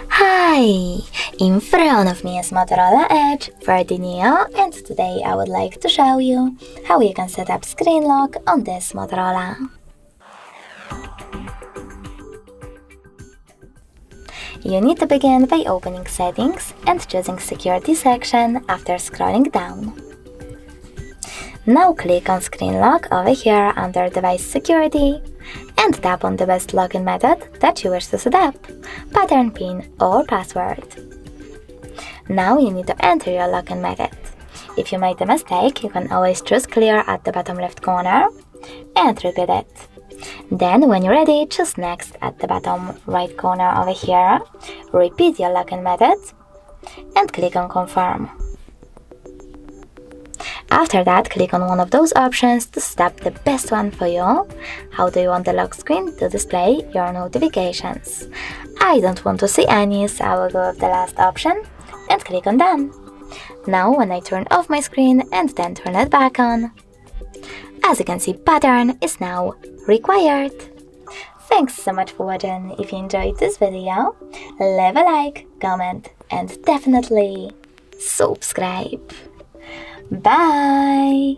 Hi! In front of me is Motorola Edge 30 Neo, and today I would like to show you how you can set up screen lock on this Motorola. You need to begin by opening Settings and choosing Security section after scrolling down. Now click on Screen Lock over here under Device Security and tap on the best login method that you wish to set up, pattern, PIN or password. Now you need to enter your login method. If you made a mistake, you can always choose Clear at the bottom left corner and repeat it. Then when you're ready, choose Next at the bottom right corner over here, repeat your login method and click on Confirm. After that, click on one of those options to set up the best one for you. How do you want the lock screen to display your notifications? I don't want to see any, so I will go with the last option and click on Done. Now when I turn off my screen and then turn it back on, as you can see, pattern is now required. Thanks so much for watching. If you enjoyed this video, leave a like, comment and definitely subscribe. Bye!